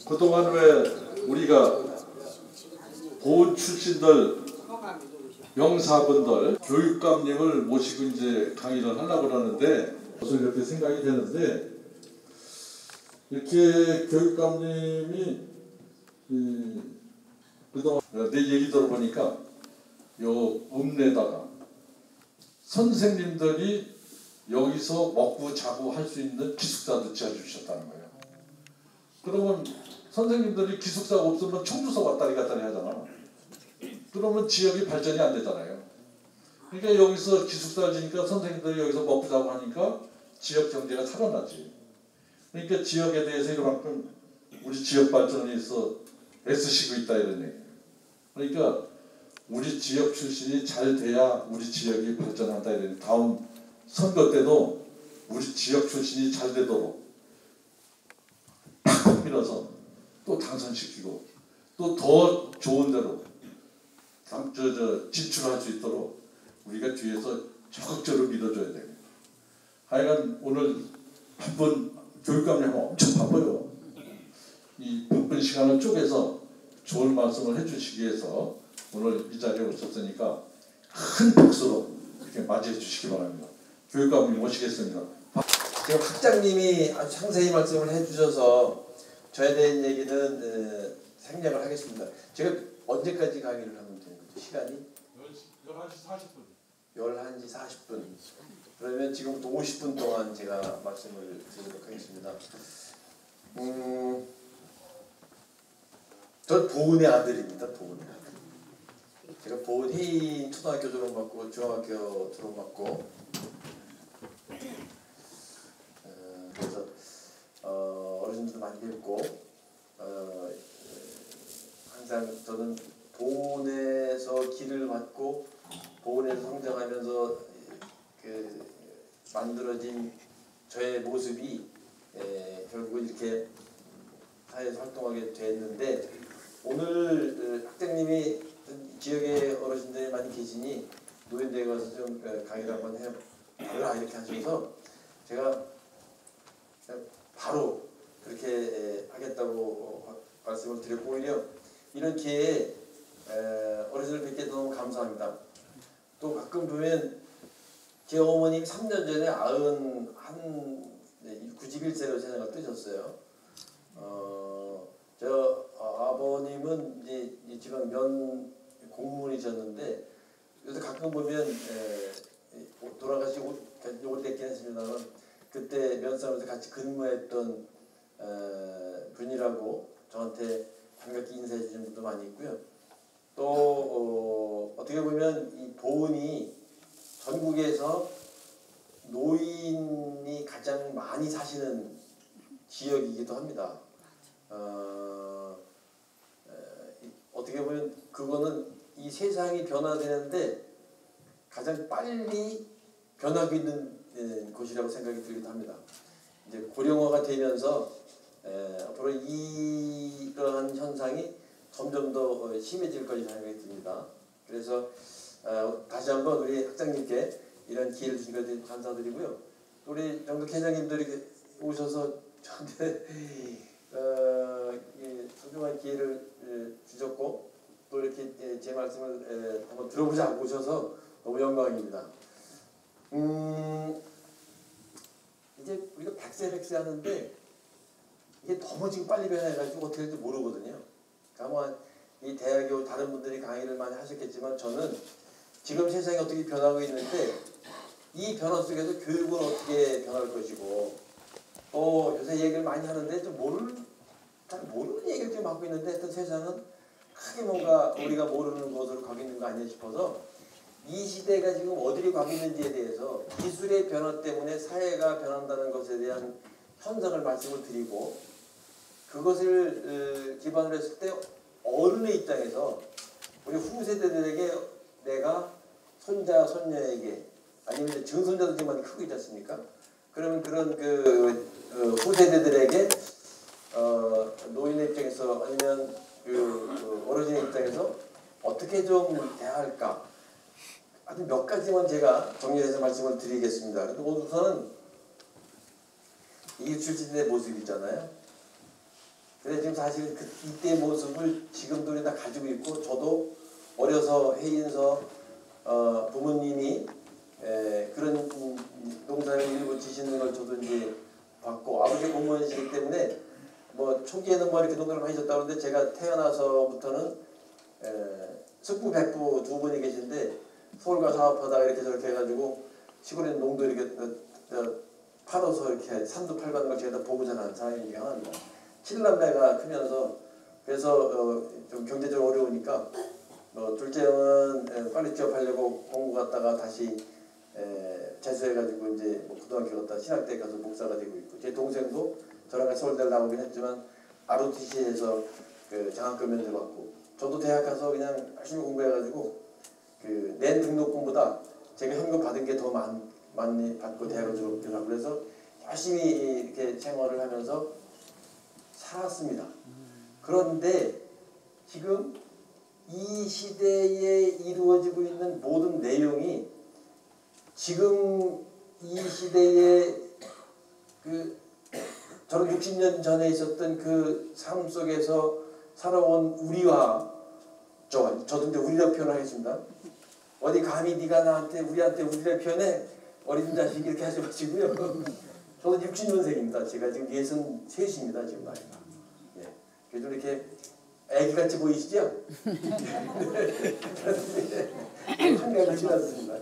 그동안 왜 우리가 보훈 출신들 명사분들 교육감님을 모시고 이제 강의를 하려고 하는데 무슨 이렇게 생각이 되는데 이렇게 교육감님이 그동안 내 얘기 들어보니까 요 읍내다가 선생님들이 여기서 먹고 자고 할 수 있는 기숙사도 지어주셨다는 거예요. 그러면 선생님들이 기숙사가 없으면 청주서 왔다리 갔다리 하잖아. 그러면 지역이 발전이 안 되잖아요. 그러니까 여기서 기숙사를 지니까 선생님들이 여기서 먹고 자고 하니까 지역 경제가 살아나지. 그러니까 지역에 대해서 이만큼 우리 지역 발전을 위해서 애쓰시고 있다 이런 얘기예요. 그러니까 우리 지역 출신이 잘 돼야 우리 지역이 발전한다 이런 얘기예요. 다음 선거 때도 우리 지역 출신이 잘 되도록 팍팍 밀어서 또 당선시키고 또 더 좋은 데로 진출할 수 있도록 우리가 뒤에서 적극적으로 밀어줘야 돼요. 하여간 오늘 바쁜 교육감님 엄청 바빠요. 이 바쁜 시간을 쪼개서 좋은 말씀을 해주시기 위해서 오늘 이 자리에 오셨으니까 큰 박수로 이렇게 맞이해 주시기 바랍니다. 교육감님 모시겠습니다. 지금 학장님이 아주 상세히 말씀을 해주셔서 저에 대한 얘기는 생략을 하겠습니다. 제가 언제까지 강의를 하면 되는 거죠? 시간이? 11시 40분. 11시 40분. 그러면 지금부터 50분 동안 제가 말씀을 드리도록 하겠습니다. 전 보은의 아들입니다. 보은의 아들. 제가 보은 해인 초등학교 졸업받고 중학교 졸업받고 그래서 어르신들도 많이 뵙고 항상 저는 보은에서 길을 받고 보은에서 성장하면서 그 만들어진 저의 모습이 결국 이렇게 사회에서 활동하게 됐는데 오늘 학장님이 지역에 어르신들이 많이 계시니 노인대에 가서 좀 강의를 한번 해보라 이렇게 하셔서 제가 바로 그렇게 하겠다고 말씀을 드렸고 오히려 이런 기회에 어르신을 뵙게 너무 감사합니다. 또 가끔 보면 제 어머님이 3년 전에 91세로 세상을 뜨셨어요. 저 아버님은 이제 지방 면 공무원이셨는데 요새 가끔 보면 돌아가시고 오래됐긴 했습니다만 그때 면사무소 같이 근무했던 분이라고 저한테 반갑게 인사해 주신 분도 많이 있고요. 또 어떻게 보면 이 보은이 전국에서 노인이 가장 많이 사시는 지역이기도 합니다. 어떻게 보면 그거는 이 세상이 변화되는데 가장 빨리 변하고 있는 곳이라고 생각이 들기도 합니다. 이제 고령화가 되면서 앞으로 이러한 현상이 점점 더 심해질 것이라는 생각이 듭니다. 그래서 다시 한번 우리 학장님께 이런 기회를 주신 것에 감사드리고요. 우리 정덕 회장님들이 오셔서 저한테 소중한 기회를 주셨고 또 이렇게 제 말씀을 한번 들어보자 오셔서 너무 영광입니다. 이제 우리가 백세 하는데 이게 너무 지금 빨리 변해가지고 어떻게 될지 모르거든요. 아마 이 대학교 다른 분들이 강의를 많이 하셨겠지만 저는 지금 세상이 어떻게 변하고 있는데 이 변화 속에서 교육은 어떻게 변할 것이고 또 요새 얘기를 많이 하는데 잘 모르는 얘기를 좀 하고 있는데 하여튼 세상은 크게 뭔가 우리가 모르는 곳으로 가고 있는 거 아니냐 싶어서 이 시대가 지금 어디로 가고 있는지에 대해서 기술의 변화 때문에 사회가 변한다는 것에 대한 현상을 말씀을 드리고 그것을 기반으로 했을 때 어른의 입장에서 우리 후세대들에게 내가 손자, 손녀에게 아니면 증손자도 지금 많이 크고 있지 않습니까? 그러면 그런 후세대들에게 노인의 입장에서 아니면 어르신의 입장에서 어떻게 좀 대할까? 아주 몇 가지만 제가 정리해서 말씀을 드리겠습니다. 그런데 우선은 이 출신의 모습 있잖아요. 그래서 지금 사실 이때 모습을 지금도 다 가지고 있고 저도 어려서 해인서 부모님이 그런 농사를 일부 지시는 걸 저도 이제 봤고 아버지 공무원이시기 때문에 뭐 초기에는 뭐 이렇게 농사를 많이 졌다 그러는데 제가 태어나서부터는 숙부 백부 두 분이 계신데 서울 가서 사업하다가 이렇게 저렇게 해가지고 시골에 농도 이렇게 팔아서 이렇게 산도 팔받는 걸 제가 다 보고 자란 사람이긴 합니다. 7남매가 크면서 그래서 좀 경제적으로 어려우니까 둘째 형은 빨리 취업하려고 공부 갔다가 다시 재수해가지고 이제 뭐 고등학교 갔다 신학대 가서 목사가 되고 있고 제 동생도 저랑 같이 서울대를 나오긴 했지만 ROTC에서 그 장학금 면제 받고 저도 대학 가서 그냥 열심히 공부해가지고 그 낸 등록금보다 제가 현금 받은 게 더 많이 받고 대학을 졸업하고 그래서 열심히 이렇게 생활을 하면서 살았습니다. 그런데 지금 이 시대에 이루어지고 있는 모든 내용이 지금 이 시대에 그 저는 60년 전에 있었던 그 삶 속에서 살아온 우리와 저도 이제 우리라 표현하겠습니다. 어디 감히 네가 나한테 우리한테 우리라 표현해 어린 자식 이렇게 하지 마시고요. 저도 60년생입니다. 제가 지금 63입니다. 지금 나이가. 예. 그래도 이렇게 애기같이 보이시죠? 한가같이 왔습니다.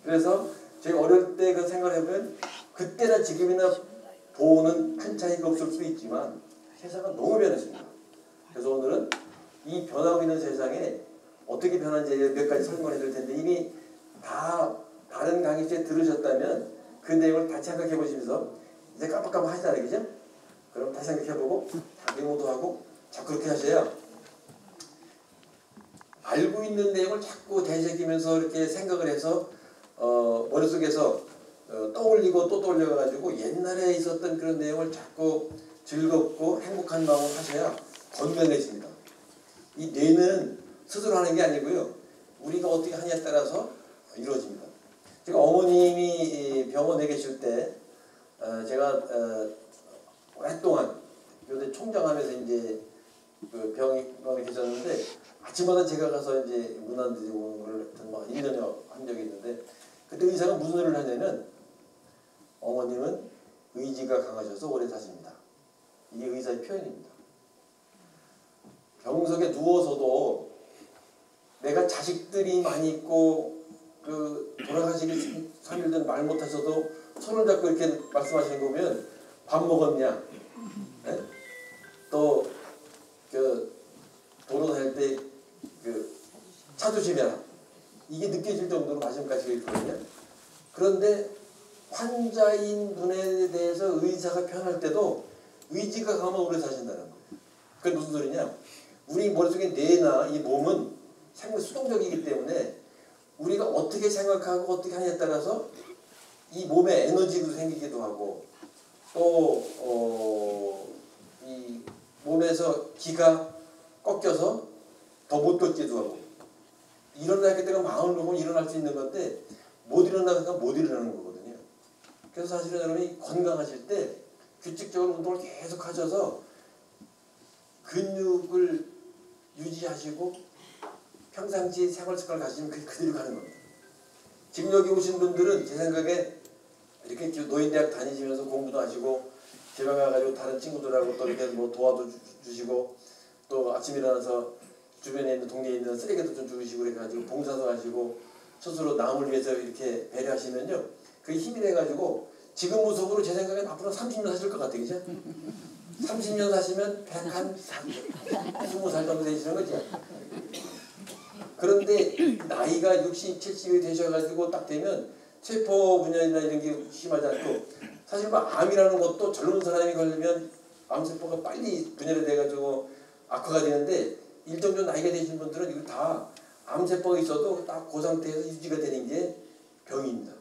그래서 제가 어릴 때 그 생각을 해보면 그때나 지금이나 보는 큰 차이가 없을 수 있지만 세상은 너무 변했습니다. 그래서 오늘은 이 변하고 있는 세상에 어떻게 변한지 몇 가지 설명해 드릴 텐데 이미 다 다른 강의 때 들으셨다면 그 내용을 다시 생각해 보시면서 이제 깜빡깜빡 하시잖아요. 그죠? 그럼 다시 생각해 보고 다 메모도 하고 자 그렇게 하셔야 알고 있는 내용을 자꾸 되새기면서 이렇게 생각을 해서 머릿속에서 떠올리고 또 떠올려가지고 옛날에 있었던 그런 내용을 자꾸 즐겁고 행복한 마음으로 하셔야 건강해집니다. 이 뇌는 스스로 하는 게 아니고요. 우리가 어떻게 하냐에 따라서 이루어집니다. 제가 어머님이 병원에 계실 때 제가 오랫동안 요새 총장하면서 이제 그 병원에 계셨는데 아침마다 제가 가서 이제 문안 드리고 오는 걸 막 1년에 한 적이 있는데 그때 의사가 무슨 소리를 하냐면 어머님은 의지가 강하셔서 오래 사십니다. 이게 의사의 표현입니다. 병석에 누워서도 내가 자식들이 많이 있고 그 돌아가시기 3일전 말 못하셔도 손을 잡고 이렇게 말씀하시는 거 보면 밥 먹었냐? 네? 또 그 도로 다닐 때 그 차 조심해라. 이게 느껴질 정도로 마지막까지 있거든요. 그런데 환자인 분에 대해서 의사가 표현할 때도 의지가 강하면 오래 사신다는 거예요. 그게 무슨 소리냐? 우리 머릿속에 뇌나 이 몸은 상당히 수동적이기 때문에 우리가 어떻게 생각하고 어떻게 하냐에 따라서 이 몸에 에너지도 생기기도 하고 또 이 몸에서 기가 꺾여서 더 못 걷기도 하고 일어나기 때문에 마음을 먹으면 일어날 수 있는 건데 못 일어나니까 못 일어나는 거거든요. 그래서 사실은 여러분이 건강하실 때 규칙적으로 운동을 계속 하셔서 근육을 유지하시고 평상시 생활 습관을 가지면 그대로 가는 겁니다. 지금 여기 오신 분들은 제 생각에 이렇게 노인대학 다니시면서 공부도 하시고 집에 가가지고 다른 친구들하고 또 이렇게 뭐 도와도 주시고 또 아침 일어나서 주변에 있는 동네에 있는 쓰레기도 좀 주시고 그래가지고 봉사도 하시고 스스로 남을 위해서 이렇게 배려하시면요 그게 힘이 돼가지고 지금 모습으로 제 생각엔 앞으로 30년 사실 것 같아요. 그죠? 30년 사시면 20살 정도 되시는 거죠. 그런데 나이가 60, 70이 되셔가지고 딱 되면 세포분열이나 이런 게 심하지 않고 사실 뭐 암이라는 것도 젊은 사람이 걸리면 암세포가 빨리 분열이 돼가지고 악화가 되는데 일정도 나이가 되신 분들은 이거 다 암세포가 있어도 딱 그 상태에서 유지가 되는 게 병입니다.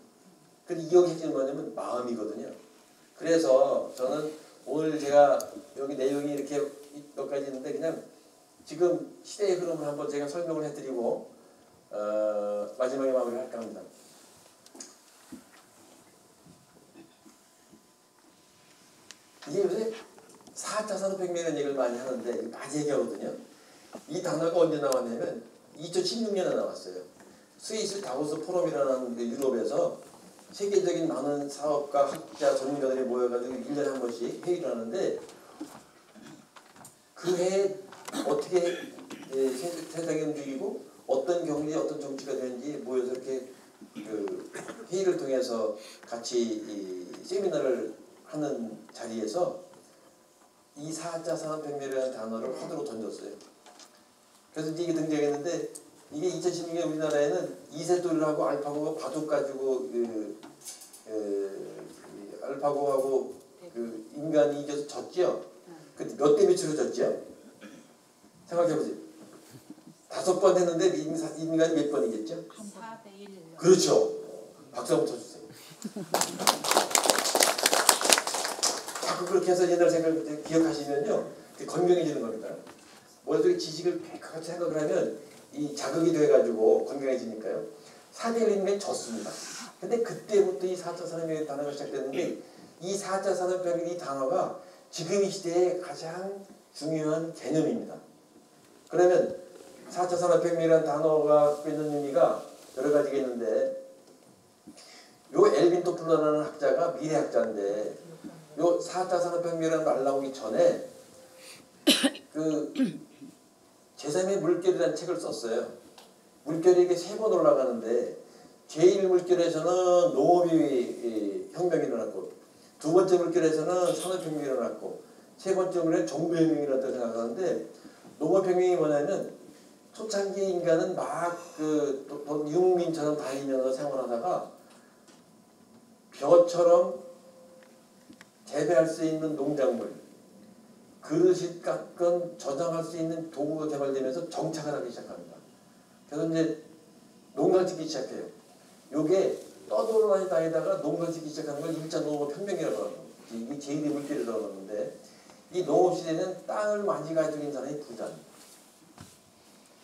근데 이 여기 핵심은 뭐냐면 마음이거든요. 그래서 저는 오늘 제가 여기 내용이 이렇게 몇 가지 있는데 그냥 지금 시대의 흐름을 한번 제가 설명을 해드리고 마지막에 마무리를 할까 합니다. 이게 요새 4차 산업혁명이라는 얘기를 많이 하는데 많이 얘기하거든요. 이 단어가 언제 나왔냐면 2016년에 나왔어요. 스위스 다보스 포럼이라는 그 유럽에서 세계적인 많은 사업가, 학자, 전문가들이 모여가지고 1년에 한 번씩 회의를 하는데 그 해에 어떻게 세상이 움직이고 어떤 경제, 어떤 정치가 되는지 모여서 이렇게 그 회의를 통해서 같이 이 세미나를 하는 자리에서 이 4차 산업혁명이라는 단어를 화두로 던졌어요. 그래서 이게 등장했는데 이게 2016년 우리나라에는 이세돌하고 알파고가 바둑 가지고 알파고하고 그 인간이 이겨서 졌죠. 그 몇 대 몇으로 졌죠? 생각해보세요. 5번 했는데 인간이 몇 번 이겼죠? 4대 1. 그렇죠. 박수 한번 쳐주세요. 자꾸 그렇게 해서 옛날 생각을 기억하시면요, 건강해지는 겁니다. 머릿속에 지식을 같이 생각을 하면 이 자극이 돼가지고 건강해지니까요. 4대 1이면 졌습니다. 근데 그때부터 이 4차 산업혁명 단어가 시작됐는데 이 4차 산업혁명 이 단어가 지금 이 시대에 가장 중요한 개념입니다. 그러면 4차 산업혁명이라는 단어가 갖고 있는 의미가 여러 가지가 있는데 요 엘빈 토플러라는 학자가 미래학자인데 요 4차 산업혁명이라는 말 나오기 전에 그 제3의 물결이라는 책을 썼어요. 물결이 이게 3번 올라가는데 제1물결에서는 농업이 혁명이 일어났고 두 번째 물결에서는 산업혁명이 일어났고 세 번째 물결에 정부혁명이 일어났다고 생각하는데 농업혁명이 뭐냐면 초창기 인간은 막 유목민처럼 다니면서 생활하다가 벼처럼 재배할 수 있는 농작물, 그릇이 깎은 저장할 수 있는 도구가 개발되면서 정착을 하기 시작합니다. 그래서 이제 농장 짓기 시작해요. 요게 떠돌아다니다가 농장 짓기 시작하는 걸 1차 농업혁명이라고 합니다. 이게 제1의 물결이라고 하는데 이 농업시대는 땅을 많이 가지고 있는 사람이 부자입니다.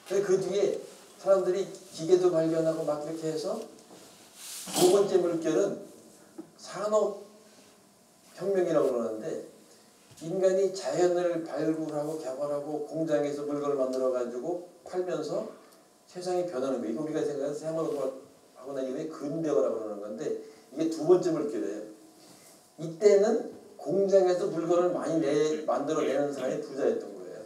그 뒤에 사람들이 기계도 발견하고 막 이렇게 해서 두 번째 물결은 산업혁명이라고 그러는데 인간이 자연을 발굴하고 개발하고 공장에서 물건을 만들어가지고 팔면서 세상이 변하는 거예요. 이거 우리가 생각하는 생활하고 난 이후에 근대화라고 그러는 건데 이게 두 번째 물결이에요. 이때는 공장에서 물건을 많이 만들어내는 사람이 부자였던 거예요.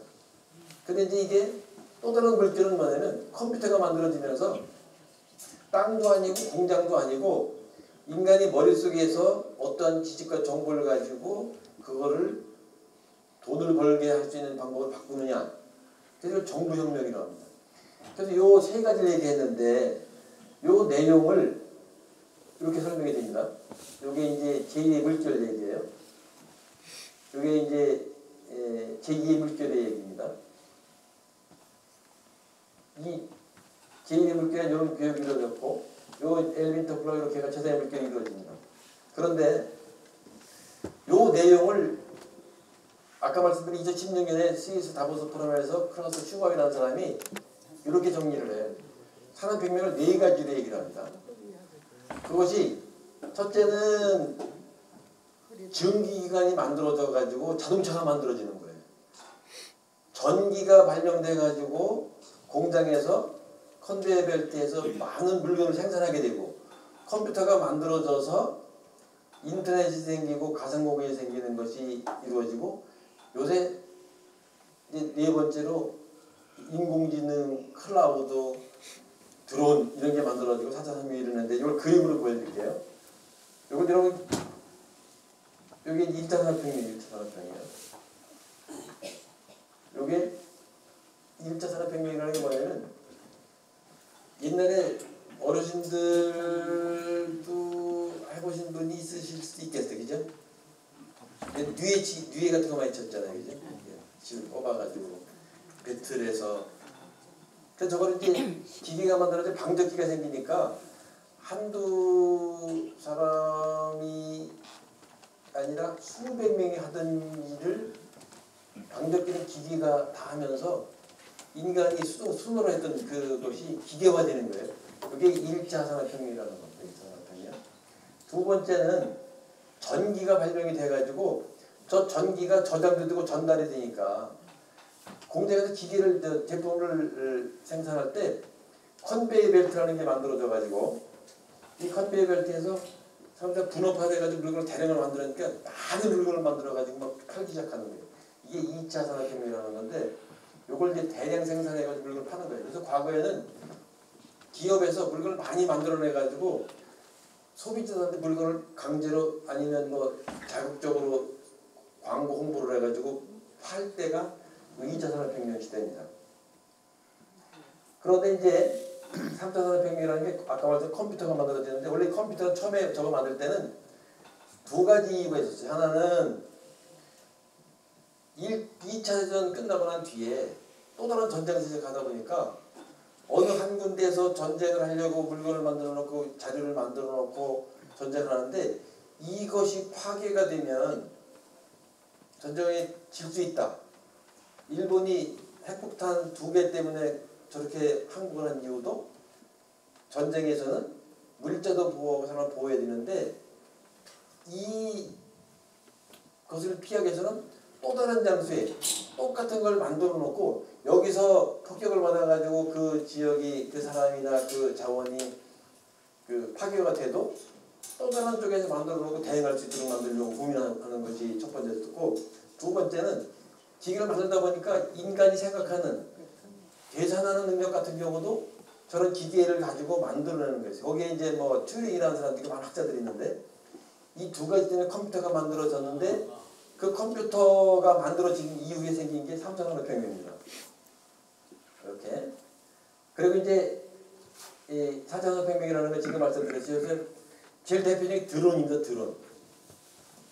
근데 이제 이게 또 다른 물결은 뭐냐면 컴퓨터가 만들어지면서 땅도 아니고 공장도 아니고 인간이 머릿속에서 어떠한 지식과 정보를 가지고 그거를 돈을 벌게 할 수 있는 방법을 바꾸느냐. 그래서 정부혁명이라고 합니다. 그래서 요 세 가지를 얘기했는데 요 내용을 이렇게 설명이 됩니다. 요게 이제 제2의 물결 얘기예요. 요게 이제 제2의 물결의 얘기입니다. 이 제2의 물결은 이런 교육이 이루어졌고 요 엘빈 토플러 이렇게 해가 제3의 물결이 이루어집니다. 그런데 요 내용을 아까 말씀드린 2016년에 스위스 다보스 포럼에서 클라우스 슈밥이라는 사람이 이렇게 정리를 해요. 산업혁명을 4가지로 얘기를 합니다. 그것이 첫째는 전기기관이 만들어져 가지고 자동차가 만들어지는 거예요. 전기가 발명돼 가지고 공장에서 컨베이어 벨트에서 많은 물건을 생산하게 되고 컴퓨터가 만들어져서 인터넷이 생기고 가상공간이 생기는 것이 이루어지고 요새 이제 네 번째로 인공지능, 클라우드, 드론 이런 게 만들어지고 4차 산업이 이루는데 이걸 그림으로 보여드릴게요. 이건 여러분 여기 1차 산업혁명이에요. 1차 산업혁명이에요. 요게 1차 산업혁명이라는 게 뭐냐면 옛날에 어르신들도 해보신 분이 있으실 수도 있겠어요. 그죠? 뉘에 같은 거 많이 쳤잖아요. 그죠? 집을 뽑아가지고 배틀에서 그래서 저걸 이제 기계가 만들어져 방적기가 생기니까 한두 사람이 아니라 수백 명이 하던 일을 방적기는 기계가 다 하면서 인간이 수노로 했던 그것이 기계화되는 거예요. 그게 1차 산업혁명이라는 겁니다. 1차 산업혁명. 두 번째는 전기가 발명이 돼가지고 저 전기가 저장도 되고 전달이 되니까 공장에서 기계를 제품을 생산할 때 컨베이어 벨트라는 게 만들어져 가지고 이 컨베이어 벨트에서 사람들 분업화돼가지고 물건을 대량을 만들으니까 많은 물건을 만들어가지고 막 팔기 시작하는 거예요. 이게 2차 산업혁명이라는 건데 요걸 이제 대량 생산해가지고 물건을 파는 거예요. 그래서 과거에는 기업에서 물건을 많이 만들어내가지고 소비자들한테 물건을 강제로 아니면 뭐 자극적으로 광고 홍보를 해가지고 팔 때가 2차 산업혁명 시대입니다. 그런데 이제 3차 산업혁명이라는 게 아까 말했던 컴퓨터가 만들어지는데 원래 컴퓨터가 처음에 저거 만들 때는 두 가지 이유가 있었어요. 하나는 2차 대전 끝나고 난 뒤에 또 다른 전쟁을 시작하다 보니까 어느 한 군데에서 전쟁을 하려고 물건을 만들어 놓고 자료를 만들어 놓고 전쟁을 하는데 이것이 파괴가 되면 전쟁에 질 수 있다. 일본이 핵폭탄 2개 때문에 저렇게 항복을 한 이유도 전쟁에서는 물자도 보호하고 사람을 보호해야 되는데 이것을 피하기 위해서는 또 다른 장소에 똑같은 걸 만들어 놓고 여기서 폭격을 받아가지고 그 지역이 그 사람이나 그 자원이 그 파괴가 돼도 또 다른 쪽에서 만들어 놓고 대응할 수 있도록 만들려고 고민하는 것이 첫 번째였고 두 번째는 기계를 만들다 보니까 인간이 생각하는 계산하는 능력 같은 경우도 저런 기계를 가지고 만들어내는 거예요. 거기에 이제 뭐 튜링이라는 사람들이 많은 학자들이 있는데 이 두 가지 때문에 컴퓨터가 만들어졌는데 그 컴퓨터가 만들어진 이후에 생긴 게 3차 산업혁명입니다. 이렇게. 그리고 이제 이 4차 산업혁명이라는 걸 지금 말씀드렸어요. 그래서 제일 대표적인 드론입니다. 드론.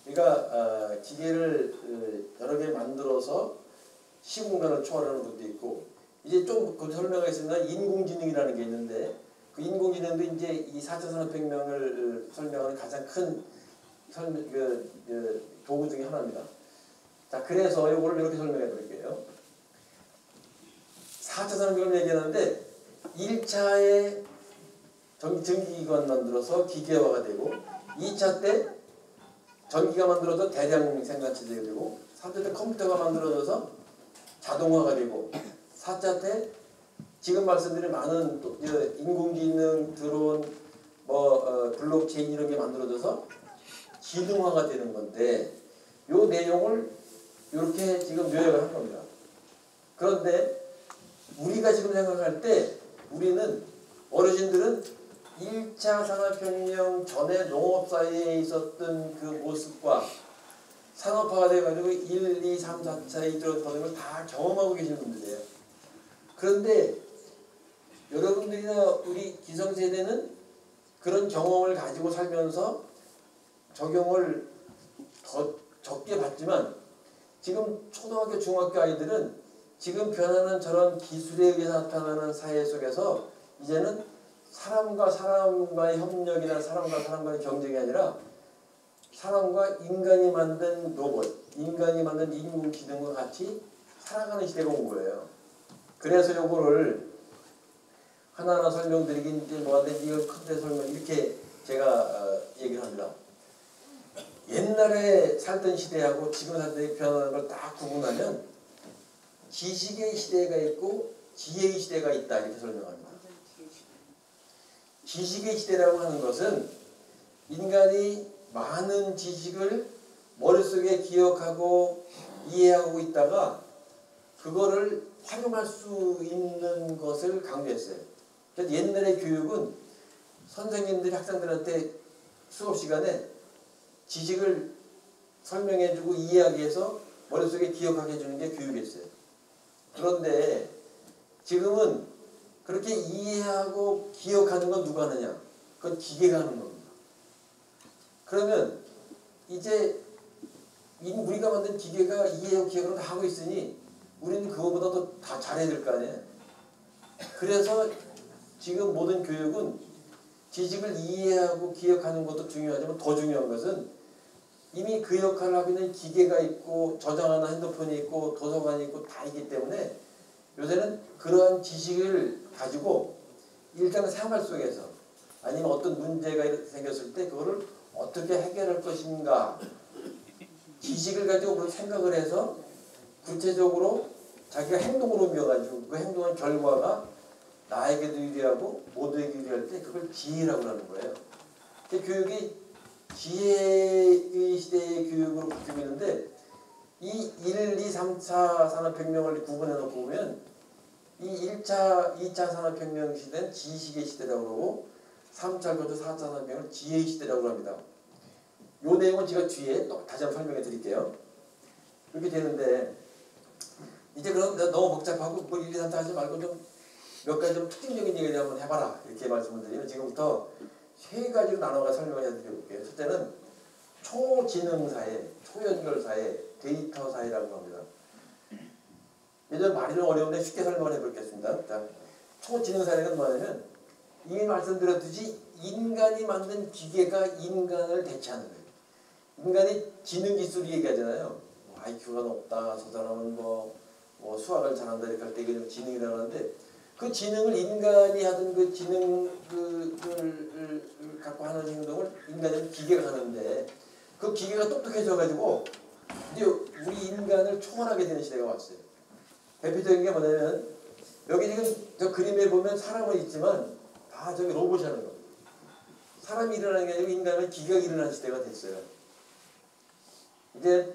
그러니까 기계를 여러 개 만들어서 시공간을 초월하는 것도 있고 이제 좀 설명하겠습니다. 인공지능이라는 게 있는데 그 인공지능도 이제 이 4차 산업혁명을 설명하는 가장 큰 도구 중에 하나입니다. 자, 그래서 이거를 이렇게 설명해 드릴게요. 4차 산업혁명을 얘기하는데 1차에 전기기관 만들어서 기계화가 되고 2차 때 전기가 만들어서 대량 생산체제가 되고 3차 때 컴퓨터가 만들어져서 자동화가 되고 4차 때 지금 말씀드린 많은 또 인공지능, 드론, 블록체인 이런 게 만들어져서 기능화가 되는 건데 이 내용을 이렇게 지금 요약을 한 겁니다. 그런데 우리가 지금 생각할 때 우리는 어르신들은 1차 산업혁명 전에 농업사회에 있었던 그 모습과 산업화가 돼가지고 1, 2, 3, 4차에 이런 걸 다 경험하고 계신 분들이에요. 그런데 여러분들이나 우리 기성세대는 그런 경험을 가지고 살면서 적용을 더 적게 받지만 지금 초등학교, 중학교 아이들은 지금 변하는 저런 기술에 의해 나타나는 사회 속에서 이제는 사람과 사람과의 협력이나 사람과 사람과의 경쟁이 아니라 사람과 인간이 만든 로봇, 인간이 만든 인공지능과 같이 살아가는 시대가 온 거예요. 그래서 요거를 하나하나 설명드리긴 이제 뭐한데 이걸 큰데 설명 이렇게 제가 얘기를 합니다. 옛날에 살던 시대하고 지금 살던 시대의 변하는 걸 딱 구분하면 지식의 시대가 있고 지혜의 시대가 있다 이렇게 설명합니다. 지식의 시대라고 하는 것은 인간이 많은 지식을 머릿속에 기억하고 이해하고 있다가 그거를 활용할 수 있는 것을 강조했어요. 그래서 옛날의 교육은 선생님들이 학생들한테 수업 시간에 지식을 설명해주고 이해하기 위해서 머릿속에 기억하게 해주는 게 교육이었어요. 그런데 지금은 그렇게 이해하고 기억하는 건 누가 하느냐? 그건 기계가 하는 겁니다. 그러면 이제 우리가 만든 기계가 이해하고 기억을 다 하고 있으니 우리는 그거보다 더 다 잘해야 될 거 아니에요. 그래서 지금 모든 교육은 지식을 이해하고 기억하는 것도 중요하지만 더 중요한 것은 이미 그 역할을 하고 있는 기계가 있고 저장하는 핸드폰이 있고 도서관이 있고 다 있기 때문에 요새는 그러한 지식을 가지고 일상의 생활 속에서 아니면 어떤 문제가 생겼을 때 그거를 어떻게 해결할 것인가 지식을 가지고 그런 생각을 해서 구체적으로 자기가 행동으로 옮겨가지고 그 행동한 결과가 나에게도 유리하고 모두에게 유리할 때 그걸 지혜라고 하는 거예요. 교육이 지혜의 시대의 교육으로 바뀌고 있는데 이 1, 2, 3차 산업혁명을 구분해 놓고 보면 이 1차, 2차 산업혁명 시대는 지식의 시대라고 그러고 3차, 4차 산업혁명을 지혜의 시대라고 합니다. 이 내용은 제가 뒤에 또 다시 한번 설명해 드릴게요. 그렇게 되는데 이제 그럼 너무 복잡하고 뭐 1, 2, 3차 하지 말고 좀 몇 가지 좀 특징적인 얘기를 한번 해봐라 이렇게 말씀을 드리면 지금부터 세 가지로 나눠가 설명을 해드려볼게요. 첫째는 초지능사회, 초연결사회, 데이터사회라고 합니다. 예전 말이 좀 어려운데 쉽게 설명을 해보겠습니다. 자, 초지능사회는 뭐냐면 이미 말씀드렸듯이 인간이 만든 기계가 인간을 대체하는 거예요. 인간이 지능기술을 얘기하잖아요. 뭐 IQ가 높다, 저 사람은 뭐 수학을 잘한다 이렇게 할 때 이게 지능이라고 하는데 그 지능을 인간이 하던 그 지능을 갖고 하는 행동을 인간은 기계가 하는데 그 기계가 똑똑해져가지고 이제 우리 인간을 초월하게 되는 시대가 왔어요. 대표적인 게 뭐냐면 여기 지금 저 그림에 보면 사람은 있지만 다 저기 로봇이 하는 거예요. 사람이 일어나는 게 아니고 인간은 기계가 일어나는 시대가 됐어요. 이제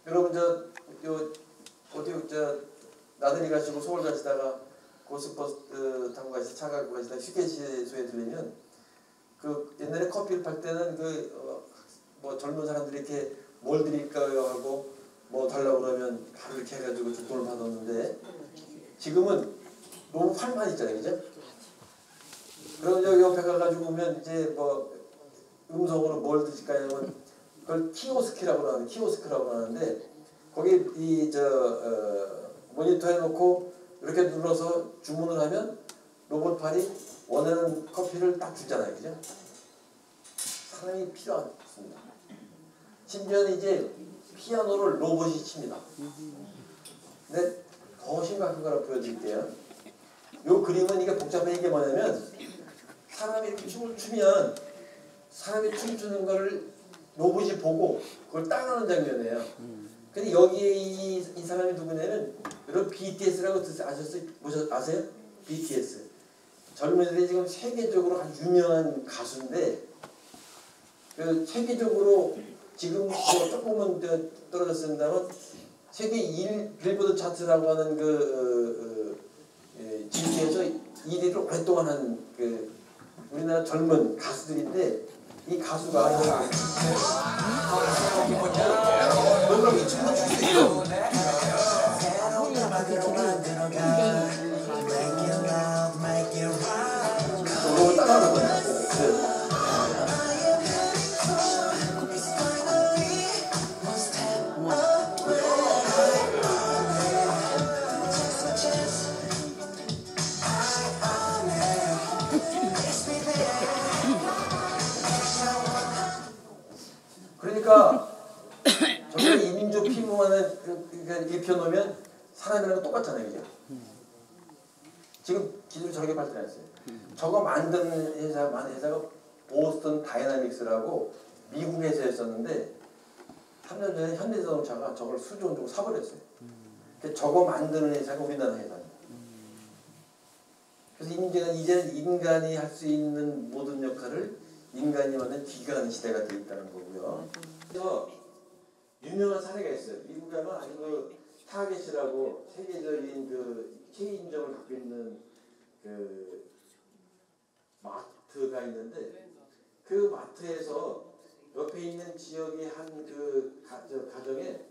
여러분 어디 나들이 가시고 서울 가시다가 고속버스 타고 가시다 차 갖고 가시다 휴게소에 들리면 그 옛날에 커피를 팔 때는 뭐 젊은 사람들이 이렇게 뭘 드릴까요 하고 뭐 달라고 그러면 바로 이렇게 해가지고 돈을 받았는데 지금은 너무 팔만 있잖아요, 그죠? 그럼 여기 옆에 가가지고 오면 이제 뭐 음성으로 뭘 드실까요 하면 그걸 키오스크라고 하는데 거기 모니터 해놓고 이렇게 눌러서 주문을 하면 로봇팔이 원하는 커피를 딱 주잖아요, 그죠? 사람이 필요 없습니다. 심지어는 이제 피아노를 로봇이 칩니다. 근데 더 심각한 걸 보여드릴게요. 이 그림은 이게 복잡한 게 뭐냐면 사람이 이렇게 춤을 추면 사람이 춤추는 거를 로봇이 보고 그걸 따라하는 장면이에요. 근데 여기에 이 사람이 누구냐면 여러분 BTS라고 아세요? BTS. 젊은이들이 지금 세계적으로 아주 유명한 가수인데 그 세계적으로 지금 조금은 떨어졌습니다만 세계 빌보드 차트라고 하는 지구에서 1위를 오랫동안 한 우리나라 젊은 가수들인데 이 가수가 너무 따라하는 거예요. 그러니까 저희가 이민족 피부만을 입혀놓으면 사람이랑 똑같잖아요, 그죠? 지금 기술이 저렇게 발전했어요. 저거 만든 회사가 보스턴 다이나믹스라고 미국 회사였었는데 3년 전에 현대자동차가 저걸 수조 원 주고 사버렸어요. 저거 만드는 회사가 우리나라 회사입니다. 그래서 이제는 인간이 할 수 있는 모든 역할을 인간이 만든 기계가 하는 시대가 되어 있다는 거고요. 그래서 유명한 사례가 있어요. 미국에 하면 아주 타겟이라고 세계적인 K 인정을 갖고 있는 마트가 있는데 그 마트에서 옆에 있는 지역의 한 가정에